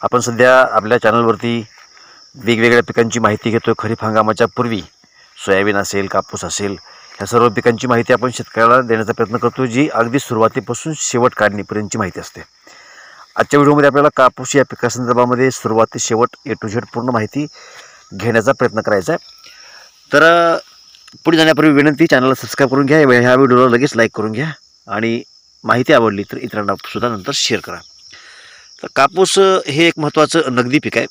आपण सध्या आपल्या चॅनलवरती वेगवेगळ्या पिकांची माहिती घेतो. खरीप हंगामाच्या पूर्वी सोयाबीन असेल, कापूस असेल, ह्या सर्व पिकांची माहिती आपण शेतकऱ्याला देण्याचा प्रयत्न करतो, जी अगदी सुरुवातीपासून शेवट काढणीपर्यंतची माहिती असते. आजच्या व्हिडिओमध्ये आपल्याला कापूस या पिकासंदर्भामध्ये सुरुवात ते शेवट ए टू झेड पूर्ण माहिती घेण्याचा प्रयत्न करायचा आहे. तर पुढे जाण्यापूर्वी विनंती, चॅनलला सबस्क्राईब करून घ्या, ह्या व्हिडिओला लगेच लाईक करून घ्या आणि माहिती आवडली तर इतरांना सुद्धा नंतर शेअर करा. तर कापूस हे एक महत्त्वाचं नगदी पीक आहे.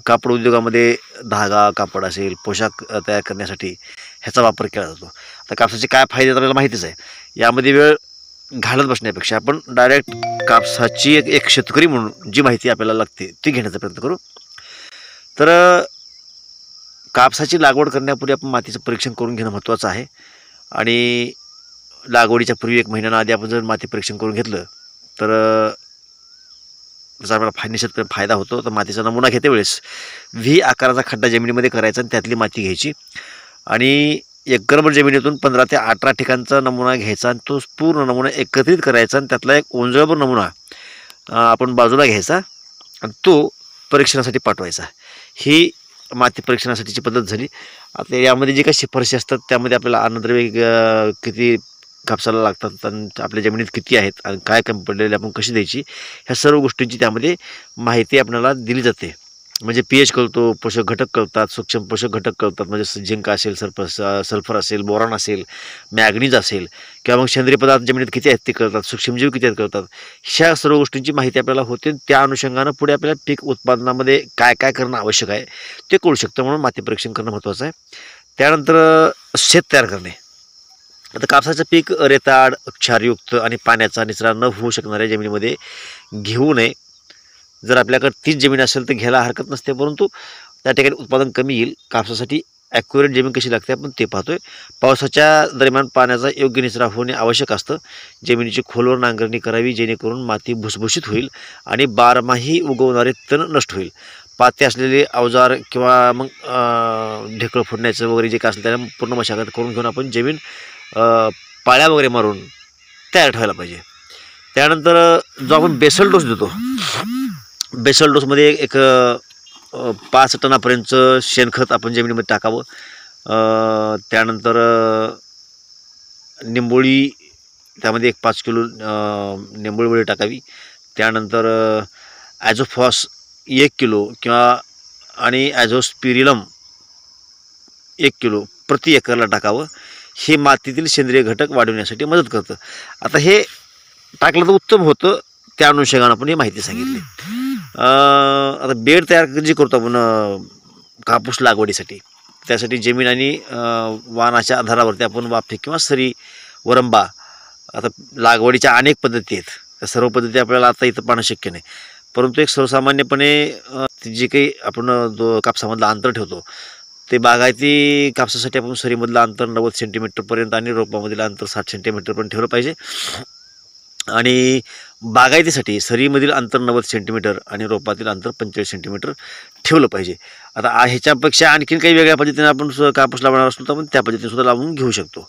कापड उद्योगामध्ये धागा, कापड असेल, पोशाख तयार करण्यासाठी ह्याचा वापर केला जातो. आता कापसाचे काय फायदे आपल्याला माहितीच आहे. यामध्ये वेळ घालत बसण्यापेक्षा आपण डायरेक्ट कापसाची एक शेतकरी म्हणून जी माहिती आपल्याला लागते ती घेण्याचा प्रयत्न करू. तर कापसाची लागवड करण्यापूर्वी आपण मातीचं परीक्षण करून घेणं महत्त्वाचं आहे. आणि लागवडीच्या पूर्वी 1 महिन्यानं आधी आपण जर माती परीक्षण करून घेतलं तर जर आपल्याला निश्चित फायदा होतो. तर मातीचा नमुना घेते वेळेस व्ही आकाराचा खड्डा जमिनीमध्ये करायचा आणि त्यातली माती घ्यायची आणि एकरभर जमिनीतून 15 ते 18 ठिकाणचा नमुना घ्यायचा आणि तो पूर्ण नमुना एकत्रित करायचा आणि त्यातला एक ओंजळभर नमुना आपण बाजूला घ्यायचा आणि तो परीक्षणासाठी पाठवायचा. ही माती परीक्षणासाठीची पद्धत झाली. आता यामध्ये जे काही शिफारशी असतात त्यामध्ये आपल्याला अन्नद्रव्य किती कापसाला लागतात आणि आपल्या जमिनीत किती आहेत आणि काय कमी पडलेली आपण कशी द्यायची, ह्या सर्व गोष्टींची त्यामध्ये माहिती आपल्याला दिली जाते. म्हणजे पीएच कळतो, पोषक घटक कळतात, सूक्ष्म पोषक घटक कळतात, म्हणजे झिंक असेल, सल्फर असेल, बोरॉन असेल, मॅग्नीज असेल किंवा मग सेंद्रिय पदार्थ जमिनीत किती आहेत ते कळतात, सूक्ष्मजीव किती आहेत कळतात. ह्या सर्व गोष्टींची माहिती आपल्याला होते. त्या अनुषंगानं पुढे आपल्याला पीक उत्पादनामध्ये काय काय करणं आवश्यक आहे ते कळू शकतं. म्हणून माती परीक्षण करणं महत्त्वाचं आहे. त्यानंतर शेत तयार करणे. आता कापसाचं पीक रेताड, क्षारयुक्त आणि पाण्याचा निचरा न होऊ शकणाऱ्या जमिनीमध्ये घेऊ नये. जर आपल्याकडे 30 जमीन असेल तर घ्यायला हरकत नसते, परंतु त्या ठिकाणी उत्पादन कमी येईल. कापसासाठी ॲक्युरेट जमीन कशी लागते आपण ते पाहतोय. पावसाच्या दरम्यान पाण्याचा योग्य निचरा होणे आवश्यक असतं. जमिनीची खोलवर नांगरणी करावी जेणेकरून माती भुसभुशीत होईल आणि बारमाही उगवणारे तण नष्ट होईल. पाते असलेले अवजार किंवा मग ढेकळं फोडण्याचं वगैरे जे काय असेल त्याला पूर्ण मशागत करून घेऊन आपण जमीन पाळ्या वगैरे मारून तयार ठेवायला पाहिजे. त्यानंतर जो आपण बेसल डोस देतो, बेसल डोसमध्ये एक 5 टनापर्यंतचं शेणखत आपण जमिनीमध्ये टाकावं. त्यानंतर निंबोळी, त्यामध्ये एक 5 किलो निंबोळी टाकावी. त्यानंतर ॲझोफॉस 1 किलो किंवा आणि ॲझोस्पिरिलम 1 किलो प्रति एकरला टाकावं. हे मातीतील सेंद्रिय घटक वाढवण्यासाठी मदत करतं. आता हे टाकलं तर उत्तम होतं. त्या अनुषंगानं आपण ही माहिती सांगितली. आता बेड तयार जी करतो आपण कापूस लागवडीसाठी, त्यासाठी जमीन आणि वाणाच्या आधारावरती आपण वाफे किंवा सरी, वरंबा, आता लागवडीच्या अनेक पद्धती आहेत. त्या सर्व पद्धती आपल्याला आता इथं पाहणं शक्य नाही, परंतु एक सर्वसामान्यपणे जे काही आपण कापसामधलं अंतर ठेवतो ते बागायती कापसासाठी आपण सरीमधलं अंतर 90 सेंटीमीटरपर्यंत आणि रोपामधलं अंतर 60 सेंटीमीटरपर्यंत ठेवलं पाहिजे. आणि बागायतीसाठी सरीमधील अंतर 90 सेंटीमीटर आणि रोपातील अंतर 45 सेंटीमीटर ठेवलं पाहिजे. आता ह्याच्यापेक्षा आणखीन काही वेगळ्या पद्धतीने आपण कापूस लावणार असतो तर आपण त्या पद्धतीने सुद्धा लावून घेऊ शकतो.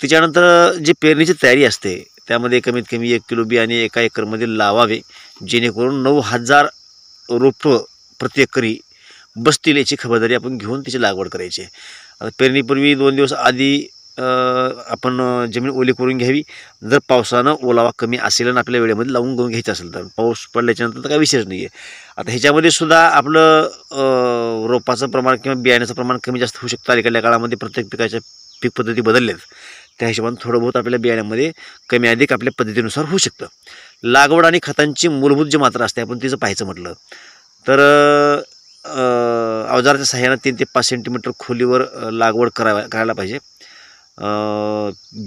त्याच्यानंतर जी पेरणीची तयारी असते त्यामध्ये कमीत कमी 1 किलो बियाणे एका एकरमध्ये लावावे जेणेकरून 9000 रोपं प्रति एकरी बसतील याची खबरदारी आपण घेऊन त्याची लागवड करायची. आता पेरणीपूर्वी 2 दिवस आधी आपण जमीन ओली करून घ्यावी. जर पावसानं ओलावा कमी असेल आणि आपल्या वेळेमध्ये लावून घेऊन घ्यायचं असेल तर पाऊस पडल्याच्यानंतर तर काही विशेष नाही आहे. आता ह्याच्यामध्ये सुद्धा आपलं रोपाचं प्रमाण किंवा बियाण्याचं प्रमाण कमी जास्त होऊ शकतं. अलीकडल्या काळामध्ये प्रत्येक पिकाच्या पीक पद्धती बदलल्यात, त्या हिशोबाने थोडं बहुत आपल्या बियाण्यामध्ये कमी अधिक आपल्या पद्धतीनुसार होऊ शकतं. लागवड आणि खतांची मूलभूत जी मात्रा असते आपण तिचं पाहायचं म्हटलं तर अवजाराच्या सहाय्यानं 3 ते 5 सेंटीमीटर खोलीवर लागवड करायला पाहिजे.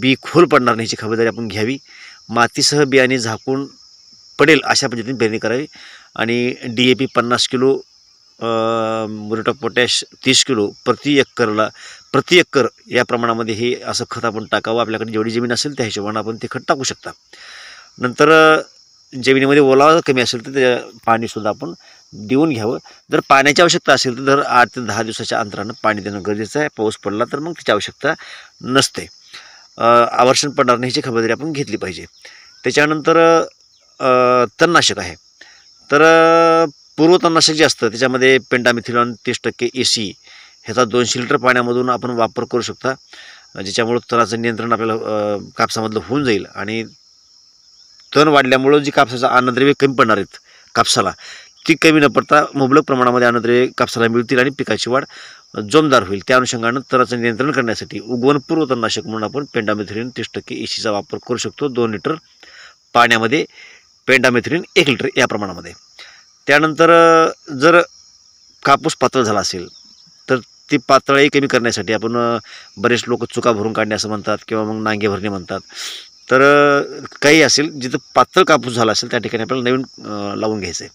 बी खोल पडणार नाही याची खबरदारी आपण घ्यावी. मातीसह बियाणे झाकून पडेल अशा पद्धतीने पेरणी करावी. आणि DAP 50 kilo, muriate of potash 30 kilo प्रति एकर या प्रमाणामध्ये हे असं खत आपण टाकावं. आपल्याकडे जेवढी जमीन असेल त्या हिशोबाने आपण ते खत टाकू शकता. नंतर जमिनीमध्ये ओलावा कमी असेल तर त्या पाणीसुद्धा आपण देऊन घ्यावं. जर पाण्याची आवश्यकता असेल तर दर 8 ते 10 दिवसाच्या अंतरानं पाणी देणं गरजेचं आहे. पाऊस पडला तर मग त्याची आवश्यकता नसते. आवर्षण पडणार नाही याची खबरदारी आपण घेतली पाहिजे. त्याच्यानंतर तणनाशक आहे. तर पूर्वतणनाशक जे असतं त्याच्यामध्ये पेंटामिथिलॉन 30% EC ह्याचा 200 लिटर पाण्यामधून आपण वापर करू शकता, ज्याच्यामुळं तणाचं नियंत्रण आपल्याला कापसामधलं होऊन जाईल आणि तण वाढल्यामुळं जी कापसाचं अन्नद्रव्य कमी पडणार आहेत कापसाला, ती कमी न पडता मुबलक प्रमाणामध्ये अन्नद्रव्य कापसाला मिळतील आणि पिकाची वाढ जोमदार होईल. त्या अनुषंगानं तणाचं नियंत्रण करण्यासाठी उगवणपूर्व तणनाशक म्हणून आपण पेंटामिथिलिन 30% ECचा वापर करू शकतो. 2 लिटर पाण्यामध्ये पेंटामिथिलिन 1 लिटर या प्रमाणामध्ये. त्यानंतर जर कापूस पातळ झाला असेल तर ती पातळी कमी करण्यासाठी आपण बरेच लोक चुका भरून काढणे असं म्हणतात किंवा मग नांगे भरणे म्हणतात. तर काही असेल जिथं पातळ कापूस झाला असेल त्या ठिकाणी आपल्याला नवीन लावून घ्यायचं आहे.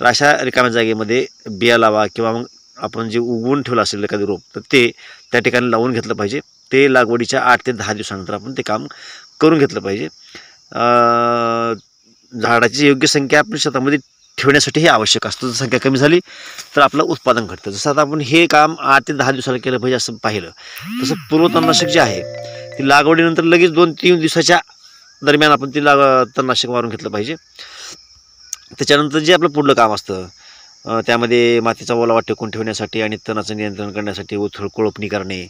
तर अशा रिकाम्या जागेमध्ये बिया लावा किंवा मग आपण जे उगवून ठेवलं असेल एखादी रोप तर ते त्या ठिकाणी लावून घेतलं पाहिजे. ते लागवडीच्या 8 ते 10 दिवसानंतर आपण ते काम करून घेतलं पाहिजे. झाडाची योग्य संख्या आपण शेतामध्ये ठेवण्यासाठी हे आवश्यक असतं. जर संख्या कमी झाली तर आपलं उत्पादन घटतं. जसं आता आपण हे काम 8 ते 10 दिवसाला केलं पाहिजे असं पाहिलं, तसं पूर्वतणनाशक जे आहे ती लागवडीनंतर लगेच 2-3 दिवसाच्या दरम्यान आपण ती तणनाशक मारून घेतलं पाहिजे. त्याच्यानंतर जे आपलं पुढलं काम असतं त्यामध्ये मातीचा ओलावा टिकून ठेवण्यासाठी आणि तणाचं नियंत्रण करण्यासाठी उथळ कोळपणी करणे,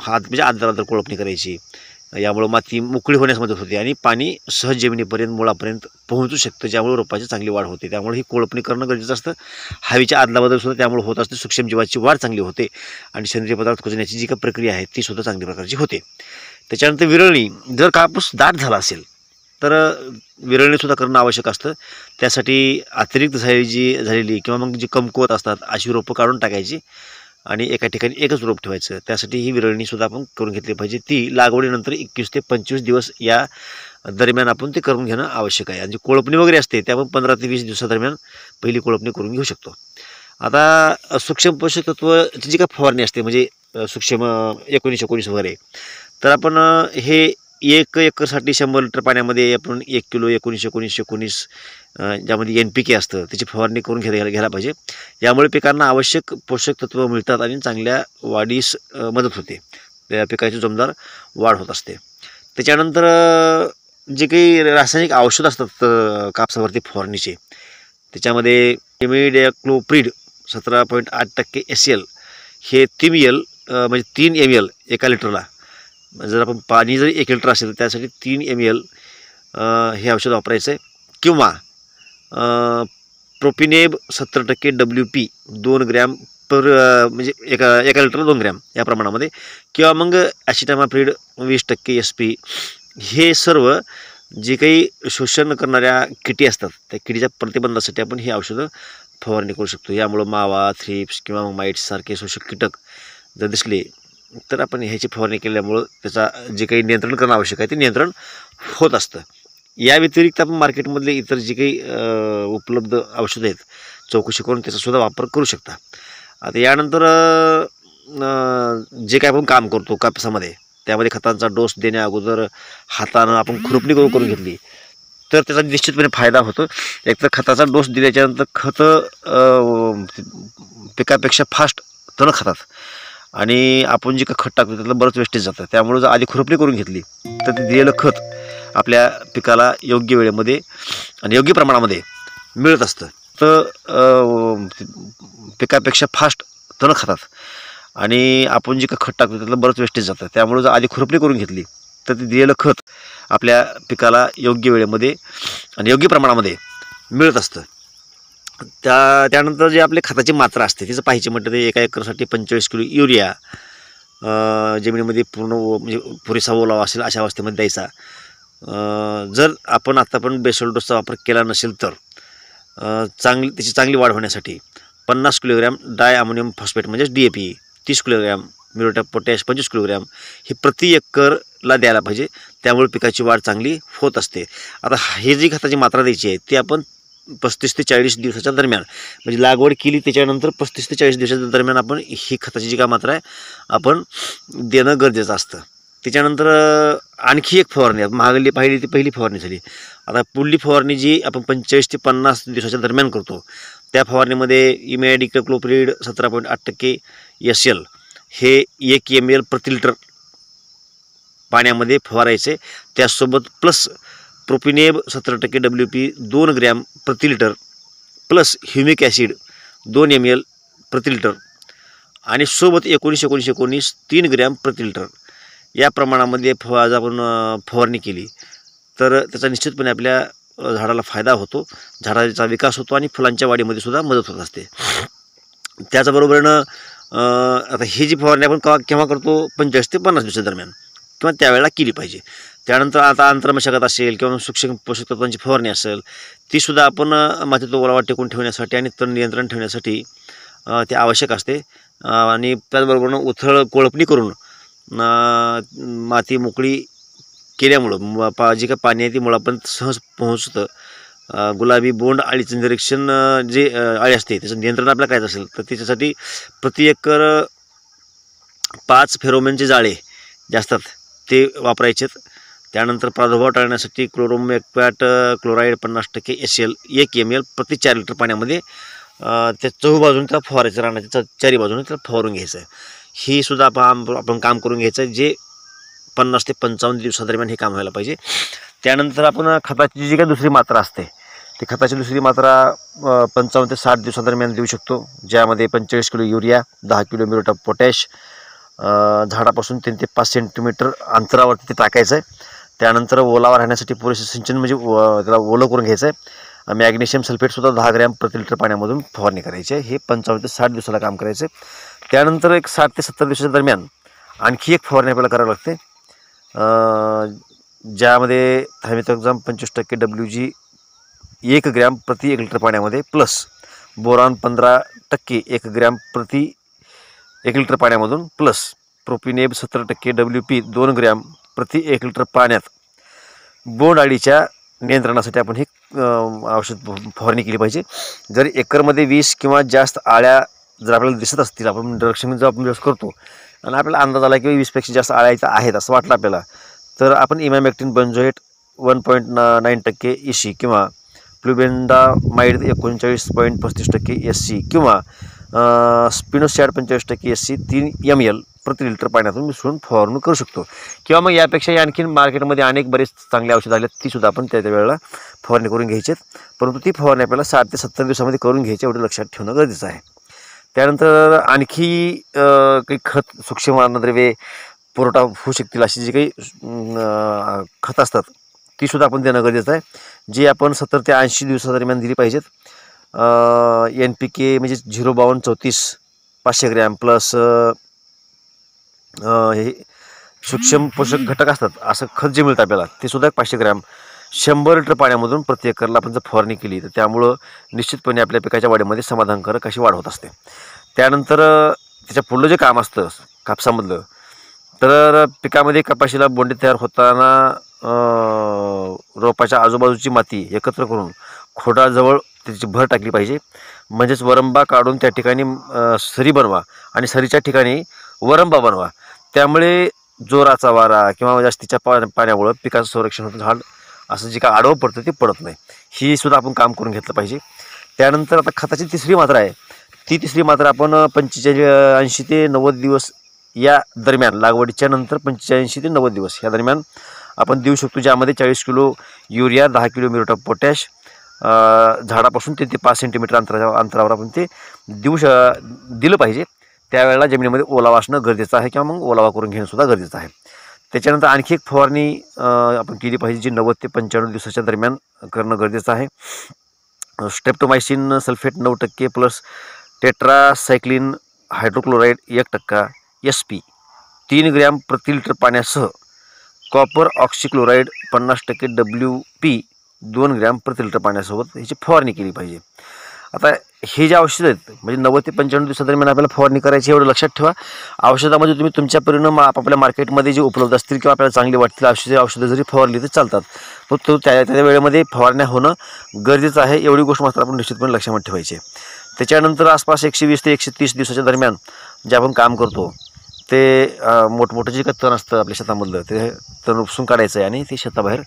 हात म्हणजे आदर कोळपणी करायची. यामुळं माती मोकळी होण्यास मदत होते आणि पाणी सहज जमिनीपर्यंत मुळापर्यंत पोहोचू शकतं, ज्यामुळे रोपाची चांगली वाढ होते. त्यामुळे ही कोळपणी करणं गरजेचं असतं. हवेच्या आदलाबदल सुद्धा त्यामुळे होत असते. सूक्ष्मजीवाची वाढ चांगली होते आणि सेंद्रिय पदार्थ कुजण्याची जी काही प्रक्रिया आहे ती सुद्धा चांगल्या प्रकारची होते. त्याच्यानंतर विरळणी. जर कापूस दाट झाला असेल तर विरळणीसुद्धा करणं आवश्यक असतं. त्यासाठी अतिरिक्त झालेली किंवा मग जी कमकुवत असतात अशी रोपं काढून टाकायची आणि एका ठिकाणी एकच रोप ठेवायचं. त्यासाठी ही विरळणीसुद्धा आपण करून घेतली पाहिजे. ती लागवडीनंतर 21 ते 25 दिवस या दरम्यान आपण ते करून घेणं आवश्यक आहे. आणि जी कोळपणी वगैरे असते ते आपण 15 ते 20 दिवसादरम्यान पहिली कोळपणी करून घेऊ शकतो. आता सूक्ष्म पोषक तत्वची जी काही फवारणी असते म्हणजे सूक्ष्म 19-19 वगैरे, तर आपण हे 1 एकरसाठी 100 लिटर पाण्यामध्ये आपण 1 किलो 19-19-19 ज्यामध्ये NPK असतं त्याची फवारणी करून घ्यायला पाहिजे. यामुळे पिकांना आवश्यक पोषक तत्व मिळतात आणि चांगल्या वाढीस मदत होते. त्या पिकाची जोमदार वाढ होत असते. त्याच्यानंतर जे काही रासायनिक औषध असतात कापसावरती फवारणीचे, त्याच्यामध्ये इमिडाक्लोप्रिड 17.8% SL हे 3 ml म्हणजे 3 ml एका लिटरला. जर आपण पाणी जर 1 लिटर असेल त्यासाठी 3 ml हे औषध वापरायचं आहे. किंवा प्रोपिनेब 70% WP 2 ग्रॅम पर म्हणजे एका लिटर 2 ग्रॅम या प्रमाणामध्ये, किंवा मग ॲसिटामाप्रिड 20% SP. हे सर्व जे काही शोषण करणाऱ्या किटी असतात त्या किडीच्या प्रतिबंधासाठी आपण ही औषधं फवारणी करू शकतो. यामुळं मावा, थ्रिप्स किंवा मग माइट्स सारखे शोषक कीटक जर दिसले तर आपण ह्याची फवारणी केल्यामुळं त्याचा जे काही नियंत्रण करणं आवश्यक आहे ते नियंत्रण होत असतं. या व्यतिरिक्त आपण मार्केटमधले इतर जे काही उपलब्ध औषधं आहेत चौकशी करून त्याचासुद्धा वापर करू शकता. आता यानंतर जे काय आपण काम करतो कापसामध्ये त्यामध्ये खतांचा डोस देण्या अगोदर हातानं आपण खुरपणी करून घेतली तर त्याचा निश्चितपणे फायदा होतो. एकतर खताचा डोस दिल्याच्यानंतर खतं पिकापेक्षा फास्ट तण खातात आणि आपण जे काही खत टाकतो त्यातलं बरंच वेस्टेज जातं. त्यामुळे जर आधी खुरपणी करून घेतली तर ते दिलेलं खत आपल्या पिकाला योग्य वेळेमध्ये आणि योग्य प्रमाणामध्ये मिळत असतं. तर पिकापेक्षा फास्ट तण खातात आणि आपण जे काही खत टाकतो त्यातलं बरंच वेस्टेज जातं. त्यामुळे जर आधी खुरपणी करून घेतली तर ते दिलेलं खत आपल्या पिकाला योग्य वेळेमध्ये आणि योग्य प्रमाणामध्ये मिळत असतं. त्यानंतर जे आपले खताची मात्रा असते तिचं पाहिजे म्हटलं तर एका एकरसाठी 45 किलो युरिया जमिनीमध्ये म्हणजे पुरेसा ओलावा असेल अशा अवस्थेमध्ये द्यायचा. जर आपण आता पण बेसल डोसचा वापर केला नसेल तर त्याची चांगली वाढ होण्यासाठी 50 किलोग्रॅम डाय अमोनियम फॉस्फेट म्हणजेच DAP, 30 kilogram muriate of potash 25 kilogram हे प्रति एकरला द्यायला पाहिजे. त्यामुळे पिकाची वाढ चांगली होत असते. आता हे जी खताची मात्रा द्यायची आहे ती आपण 35 ते 40 दिवसाच्या दरम्यान म्हणजे लागवड केली त्याच्यानंतर 35 ते 40 दिवसाच्या दरम्यान आपण ही खताची जी काय मात्रा आहे आपण देणं गरजेचं असतं. त्याच्यानंतर आणखी एक फवारणी महागली पाहिली ती पहिली फवारणी झाली. आता पुढली फवारणी जी आपण 45 ते 50 दिवसाच्या दरम्यान करतो त्या फवारणीमध्ये इमिडाक्लोप्रिड 17.8% SL हे 1 ml प्रति लिटर पाण्यामध्ये फवारायचे. त्यासोबत प्लस प्रोपिनेब 70% WP 2 ग्रॅम प्रति litre plus humic acid 2 ml प्रति लिटर आणि सोबत 19-19-19 3 ग्रॅम प्रति लिटर या प्रमाणामध्ये आज आपण फवारणी केली तर त्याचा निश्चितपणे आपल्या झाडाला फायदा होतो, झाडाचा विकास होतो आणि फुलांच्या वाढीमध्ये सुद्धा मदत होत असते. त्याच्याबरोबरीनं आता ही जी फवारणी आपण केव्हा करतो 45 ते 50 दिवसादरम्यान किंवा त्यावेळेला केली पाहिजे. त्यानंतर आता अंतर्मशागत असेल किंवा सूक्ष्म पोषक तत्वांची फवारणी असेल तीसुद्धा आपण मातीत ओलावा टिकून ठेवण्यासाठी आणि तण नियंत्रण ठेवण्यासाठी ते आवश्यक असते. आणि त्याचबरोबर उथळ कोळपणी करून माती मोकळी केल्यामुळं जी काय पाणी आहे ती मुळापर्यंत सहज पोहोचतं. गुलाबी बोंड अळीचं निरीक्षण जे अळी असते त्याचं नियंत्रण आपल्याला करायचं असेल तर त्याच्यासाठी प्रति एकर 5 फेरोमेनचे जाळे जे असतात ते वापरायचेत. त्यानंतर प्रादुर्भाव टाळण्यासाठी क्लोरोमॅक्पॅट क्लोराईड 50% SL 1 ml प्रति 4 लिटर पाण्यामध्ये त्या चहूबाजूने त्याला फवारायचं, रानाच्या चारी बाजूने त्याला फवारून घ्यायचं आहे. ही सुद्धा आपण काम करून घ्यायचं आहे जे 50 ते 55 दिवसादरम्यान हे काम व्हायला पाहिजे. त्यानंतर आपण खताची जी काही दुसरी मात्रा असते ती खताची दुसरी मात्रा 55 ते 60 दिवसादरम्यान देऊ शकतो, ज्यामध्ये 45 kilo urea, 10 kilo muriate of potash झाडापासून 3 ते 5 सेंटीमीटर अंतरावरती ते टाकायचं आहे. त्यानंतर ओलावा राहण्यासाठी पुरेसे सिंचन म्हणजे त्याला ओलं करून घ्यायचं आहे. मॅग्नेशियम सल्फेटसुद्धा 10 ग्रॅम प्रति लिटर पाण्यामधून फवारणी करायची आहे. हे 55 ते 60 दिवसाला काम करायचं आहे. त्यानंतर एक 60 ते 70 दिवसाच्या दरम्यान आणखी एक फवारणी आपल्याला करावी लागते, ज्यामध्ये थायमिथॉक्झाम 25% WG 1 ग्रॅम प्रति 1 लिटर पाण्यामध्ये प्लस बोरॉन 15% 1 ग्रॅम प्रति 1 लिटर पाण्यामधून प्लस प्रोपिनेब 17% WP 2 ग्रॅम प्रति 1 लिटर पाण्यात बोंड अळीच्या नियंत्रणासाठी आपण ही औषध फवारणी केली पाहिजे. जर एकरमध्ये 20 किंवा जास्त आळ्या जर आपल्याला दिसत असतील, आपण निरीक्षण जर आपण करतो आणि आपल्याला अंदाज आला की 20पेक्षा जास्त आळ्या इथं आहेत असं वाटलं आपल्याला, तर आपण इमॅमेक्टिन बेंझोएट 1.9% EC किंवा फ्लुबेंडामाइड 39.35% SC किंवा स्पिनोसॅड 45% SC 3 ml प्रति लिटर पाण्यातून मिसळून फवारणी करू शकतो. किंवा मग यापेक्षा आणखीन मार्केटमध्ये अनेक बरेच चांगले औषधं आले तीसुद्धा आपण त्या वेळेला फवारणी करून घ्यायची आहेत. परंतु ती फवारणी आपल्याला 60 ते 70 दिवसामध्ये करून घ्यायची, एवढं लक्षात ठेवणं गरजेचं आहे. त्यानंतर आणखी काही खत सूक्ष्म अन्नद्रव्ये पुरवठा होऊ शकतील अशी जी काही खतं असतात तीसुद्धा आपण देणं गरजेचं आहे, जी आपण 70 ते 80 दिवसादरम्यान दिली पाहिजेत. NPK म्हणजे 05234 500 ग्रॅम प्लस हे सूक्ष्म पोषक घटक असतात असं खत जे मिळतं आपल्याला ते सुद्धा 500 ग्रॅम 100 लिटर पाण्यामधून प्रति एकरला आपण जर फवारणी केली तर त्यामुळं निश्चितपणे आपल्या पिकाच्या वाढीमध्ये समाधानकारक अशी वाढ होत असते. त्यानंतर त्याच्या पुढलं जे काम असतं कापसामधलं, तर पिकामध्ये कपाशीला बोंडे तयार होताना रोपाच्या आजूबाजूची माती एकत्र करून खोडाजवळ त्याची भर टाकली पाहिजे. म्हणजेच वरंबा काढून त्या ठिकाणी सरी बनवा आणि सरीच्या ठिकाणी वरंबा बनवा. त्यामुळे जोराचा वारा किंवा जास्तीच्या पाण्यामुळं पिकाचं संरक्षण होतं, झाड असं जे काय आडवं पडतं ते पडत नाही. ही सुद्धा आपण काम करून घेतलं पाहिजे. त्यानंतर आता खताची तिसरी मात्रा आहे, ती तिसरी मात्रा आपण 85 ते 90 दिवस या दरम्यान, लागवडीच्या नंतर 85 ते 90 दिवस या दरम्यान आपण देऊ शकतो, ज्यामध्ये 40 kilo urea, 10 kilo muriate of potash झाडापासून 3 ते 5 सेंटीमीटर अंतरावर आपण ते दिलं पाहिजे. त्यावेळेला जमिनीमध्ये ओलावा असणं गरजेचं आहे किंवा मग ओलावा करून घेणंसुद्धा गरजेचं आहे. त्याच्यानंतर आणखी एक फवारणी आपण केली पाहिजे जी 90 ते 95 दिवसाच्या दरम्यान करणं गरजेचं आहे. Streptomycin sulphate 9% plus tetracycline hydrochloride 1% SP 3 gram प्रति लिटर पाण्यासह कॉपर ऑक्सिक्लोराईड 50% WP 2 ग्रॅम प्रति लिटर पाण्यासोबत ह्याची फवारणी केली पाहिजे. आता हे जे औषधं आहेत म्हणजे 90 ते 95 दिवसादरम्यान आपल्याला फवारणी करायची, एवढं लक्षात ठेवा. औषधामध्ये तुम्ही तुमच्या परिणाम आपापल्या मार्केटमध्ये जे उपलब्ध असतील किंवा आपल्याला चांगली वाटतील औषधं जरी फवारली तर चालतात, पण तो त्या वेळेमध्ये फवारण्या होणं गरजेचं आहे. एवढी गोष्ट मात्र आपण निश्चितपणे लक्षामध्ये ठेवायची. त्याच्यानंतर आसपास 120 ते 130 दिवसाच्या दरम्यान जे आपण काम करतो ते मोठमोठं जे काही तण असतं आपल्या शेतामधलं ते तण उपसून काढायचं आहे आणि ते शेताबाहेर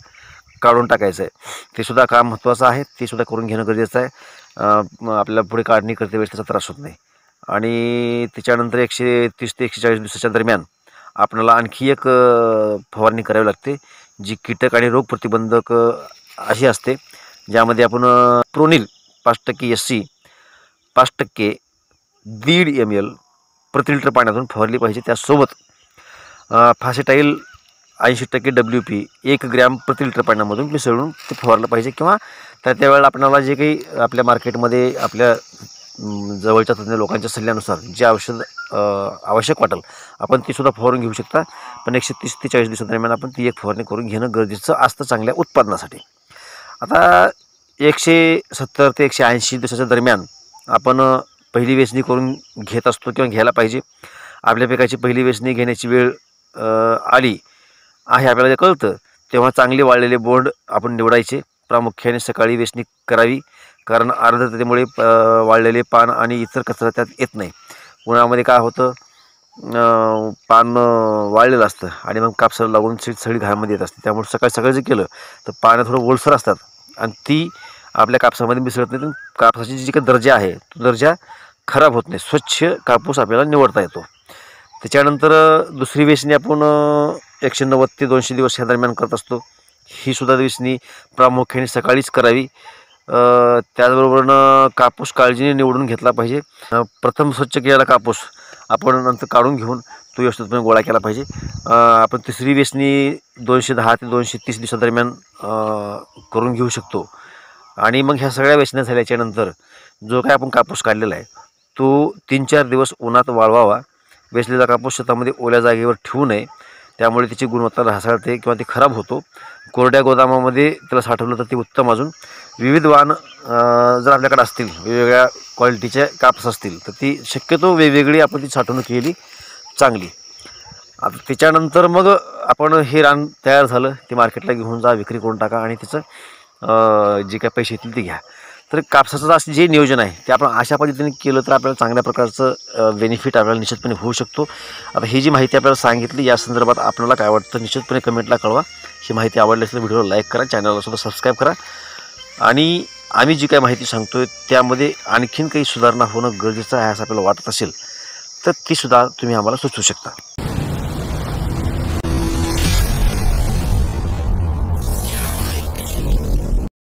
काढून टाकायचं आहे. ते सुद्धा काम महत्त्वाचं आहे, ते सुद्धा करून घेणं गरजेचं आहे. आपल्याला पुढे काढणी करते वेळेस त्याचा त्रास होत नाही. आणि त्याच्यानंतर 130 ते 140 दिवसाच्या दरम्यान आपल्याला आणखी एक फवारणी करावी लागते, जी कीटक आणि रोग प्रतिबंधक अशी असते, ज्यामध्ये आपण प्रोनिल 5% SC, 5% 1.5 ml प्रति लिटर पाण्यातून फवारली पाहिजे. त्यासोबत फासेटाईल 80% WP 1 ग्रॅम प्रति लिटर पाण्यामधून मिसळून ते फवारलं पाहिजे. किंवा त्या वेळेला आपल्याला जे काही आपल्या मार्केटमध्ये आपल्या जवळच्या तज्ञ लोकांच्या सल्ल्यानुसार जे औषध आवश्यक वाटेल आपण ती सुद्धा फवारून घेऊ शकता. पण 130 ते 40 दिवसादरम्यान आपण ती एक फवारणी करून घेणं गरजेचं असतं चांगल्या उत्पादनासाठी. आता 170 ते 180 दिवसाच्या दरम्यान आपण पहिली वेचणी करून घेत असतो किंवा घ्यायला पाहिजे. आपल्या पिकाची पहिली वेचणी घेण्याची वेळ आली आहे आपल्याला जे कळतं तेव्हा चांगले वाळलेले बोंड आपण निवडायचे. प्रामुख्याने सकाळी वेचणी करावी, कारण आर्द्रतेमुळे वाळलेले पान आणि इतर कचरा त्यात येत नाही. उन्हाळ्यामध्ये काय होतं, पान वाळलेलं असतं आणि मग कापसाला लागून सगळी घामध्ये येत असते. त्यामुळे सकाळी जे केलं तर पानं थोडं ओलसर असतात आणि ती आपल्या कापसामध्ये मिसळत नाही. तर कापसाची जी काही दर्जा आहे तो दर्जा खराब होत नाही. स्वच्छ कापूस आपल्याला निवडता येतो. त्याच्यानंतर दुसरी वेचणी आपण 190 ते 200 दिवस ह्या दरम्यान करत असतो. ही सुद्धा वेचणी प्रामुख्याने सकाळीच करावी. त्याचबरोबरनं कापूस काळजीने निवडून घेतला पाहिजे. प्रथम स्वच्छ केलेला कापूस आपण नंतर काढून घेऊन तो व्यवस्थितपणे गोळा केला पाहिजे. आपण तिसरी वेचणी 210 ते 230 दिवसादरम्यान करून घेऊ शकतो. आणि मग ह्या सगळ्या वेचण्या झाल्याच्यानंतर जो काय आपण कापूस काढलेला आहे तो 3-4 दिवस उन्हात वाळवावा. वेचलेला कापूस शेतामध्ये ओल्या जागेवर ठेवू नये, त्यामुळे त्याची गुणवत्ता ढासळते किंवा ती खराब होतो. कोरड्या गोदामामध्ये त्याला साठवलं तर ते उत्तम. अजून विविध वाण जर आपल्याकडे असतील, वेगवेगळ्या क्वालिटीचे कापूस असतील तर ती शक्यतो वेगवेगळी आपण ती साठवणूक केली चांगली. आता त्याच्यानंतर मग आपण हे रान तयार झालं ते मार्केटला घेऊन जा, विक्री करून टाका आणि त्याचं जे काही पैसे येतील ते घ्या. तर कापसाचं असं जे नियोजन आहे ते आपण अशा पद्धतीने केलं तर आपल्याला चांगल्या प्रकारचं बेनिफिट आपल्याला निश्चितपणे होऊ शकतो. आता ही जी माहिती आपल्याला सांगितली या संदर्भात आपल्याला काय वाटतं निश्चितपणे कमेंटला कळवा. ही माहिती आवडली असेल व्हिडिओला लाईक करा, चॅनलला सुद्धा सबस्क्राईब करा. आणि आम्ही जी काही माहिती सांगतोय त्यामध्ये आणखीन काही सुधारणा होणं गरजेचं आहे असं आपल्याला वाटत असेल तर ती सुद्धा तुम्ही आम्हाला सुचवू शकता.